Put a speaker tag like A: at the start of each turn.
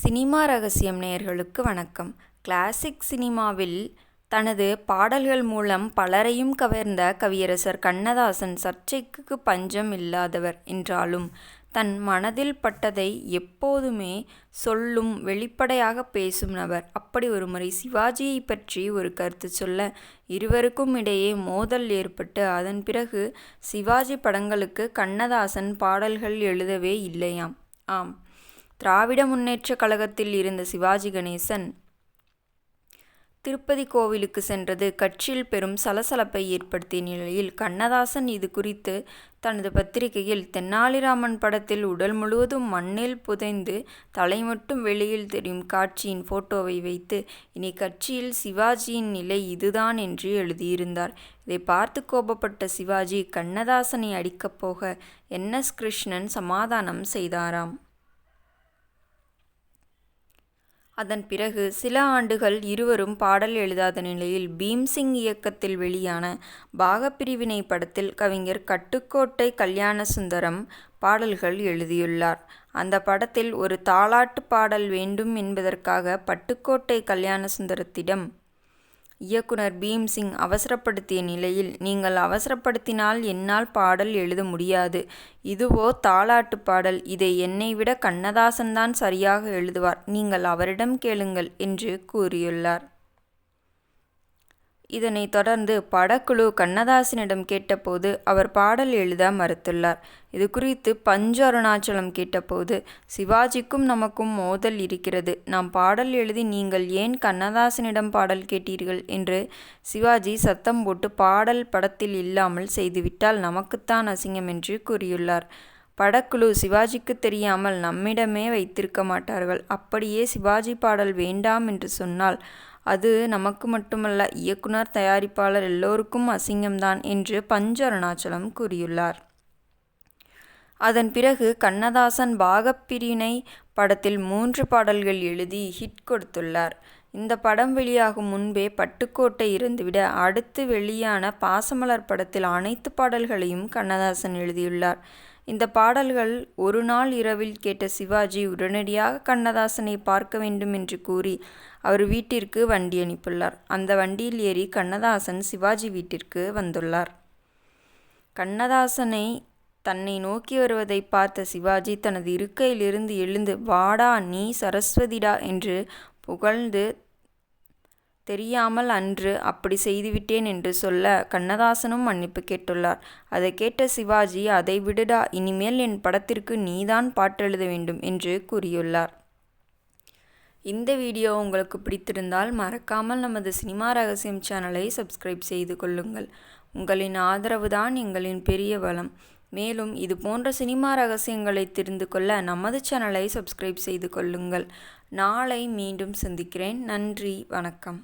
A: Cinema ரகசியம் நேயர்களுக்கு வணக்கம். கிளாசிக் சினிமாவில் தனது பாடல்கள் மூலம் பலரையும் கவர்ந்த கவியரசர் கண்ணதாசன் சர்ச்சைக்கு பஞ்சம் இல்லாதவர் என்றாலும் தன் மனதில் பட்டதை எப்போதுமே சொல்லும் வெளிப்படையாக பேசும் நபர். அப்படி ஒருமுறை சிவாஜியை பற்றி ஒரு கருத்து சொல்ல இருவருக்கும் இடையே மோதல் ஏற்பட்டு அதன் பிறகு சிவாஜி படங்களுக்கு கண்ணதாசன் பாடல்கள் எழுதவே இல்லையாம். ஆம், திராவிட முன்னேற்றக் கழகத்தில் இருந்த சிவாஜி கணேசன் திருப்பதி கோவிலுக்கு சென்றது கட்சியில் பெரும் சலசலப்பை ஏற்படுத்திய நிலையில் கண்ணதாசன் இது குறித்து தனது பத்திரிகையில் தென்னாலிராமன் படத்தில் உடல் முழுவதும் மண்ணில் புதைந்து தலை மட்டும் வெளியில் தெரியும் காட்சியின் போட்டோவை வைத்து இனி கட்சியில் சிவாஜியின் நிலை இதுதான் என்று எழுதியிருந்தார். இதை பார்த்து கோபப்பட்ட சிவாஜி கண்ணதாசனை அடிக்கப் போக NS கிருஷ்ணன் சமாதானம் செய்தாராம். அதன் பிறகு சில ஆண்டுகள் இருவரும் பாடல் எழுதாத நிலையில் பீம்சிங் இயக்கத்தில் வெளியான பாகப்பிரிவினை படத்தில் கவிஞர் கட்டுக்கோட்டை கல்யாணசுந்தரம் பாடல்கள் எழுதியுள்ளார். அந்த படத்தில் ஒரு தாலாட்டு பாடல் வேண்டும் என்பதற்காக பட்டுக்கோட்டை கல்யாணசுந்தரத்திடம் இயக்குனர் பீம்சிங் அவசரப்படுத்திய நிலையில், நீங்கள் அவசரப்படுத்தினால் என்னால் பாடல் எழுத முடியாது. இதுவோ தாலாட்டு பாடல். இதை என்னை விட கண்ணதாசன்தான் சரியாக எழுதுவார். நீங்கள் அவரிடம் கேளுங்கள் என்று கூறியுள்ளார். இதனைத் தொடர்ந்து படக்குழு கண்ணதாசனிடம் கேட்டபோது அவர் பாடல் எழுத மறுத்துள்ளார். இது குறித்து பஞ்சு அருணாச்சலம் கேட்டபோது, சிவாஜிக்கும் நமக்கும் மோதல் இருக்கிறது. நாம் பாடல் எழுதி நீங்கள் ஏன் கண்ணதாசனிடம் பாடல் கேட்டீர்கள் என்று சிவாஜி சத்தம் போட்டு பாடல் படத்தில் இல்லாமல் செய்துவிட்டால் நமக்குத்தான் அசிங்கம் என்று கூறியுள்ளார். படக்குழு சிவாஜிக்கு தெரியாமல் நம்மிடமே வைத்திருக்க மாட்டார்கள். அப்படியே சிவாஜி பாடல் வேண்டாம் என்று சொன்னால் அது நமக்கு மட்டுமல்ல, இயக்குனர் தயாரிப்பாளர் எல்லோருக்கும் அசிங்கம்தான் என்று பஞ்சு அருணாச்சலம் கூறியுள்ளார். அதன் பிறகு கண்ணதாசன் பாகப்பிரிவினை படத்தில் 3 பாடல்கள் எழுதி ஹிட் கொடுத்துள்ளார். இந்த படம் வெளியாகும் முன்பே பட்டுக்கோட்டை இறந்துவிட அடுத்து வெளியான பாசமலர் படத்தில் அனைத்து பாடல்களையும் கண்ணதாசன் எழுதியுள்ளார். இந்த பாடல்கள் ஒரு நாள் இரவில் கேட்ட சிவாஜி உடனடியாக கண்ணதாசனை பார்க்க வேண்டும் என்று கூறி அவர் வீட்டிற்கு வண்டி அனுப்பியுள்ளார். அந்த வண்டியில் ஏறி கண்ணதாசன் சிவாஜி வீட்டிற்கு வந்துள்ளார். கண்ணதாசனை தன்னை நோக்கி வருவதை பார்த்த சிவாஜி தனது இருக்கையிலிருந்து எழுந்து, வாடா நீ சரஸ்வதிடா என்று புகழ்ந்து, தெரியாமல் அன்று அப்படி செய்துவிட்டேன் என்று சொல்ல கண்ணதாசனும் மன்னிப்பு கேட்டுள்ளார். அதை கேட்ட சிவாஜி, அதை விடுடா, இனிமேல் என் படத்திற்கு நீதான் பாட்டெழுத வேண்டும் என்று கூறியுள்ளார். இந்த வீடியோ உங்களுக்கு பிடித்திருந்தால் மறக்காமல் நமது சினிமா ரகசியம் சேனலை சப்ஸ்கிரைப் செய்து கொள்ளுங்கள். உங்களின் ஆதரவுதான் எங்களின் பெரிய பலம். மேலும் இது போன்ற சினிமா ரகசியங்களை தெரிந்து கொள்ள நமது சேனலை சப்ஸ்கிரைப் செய்து கொள்ளுங்கள். நாளை மீண்டும் சந்திக்கிறேன். நன்றி, வணக்கம்.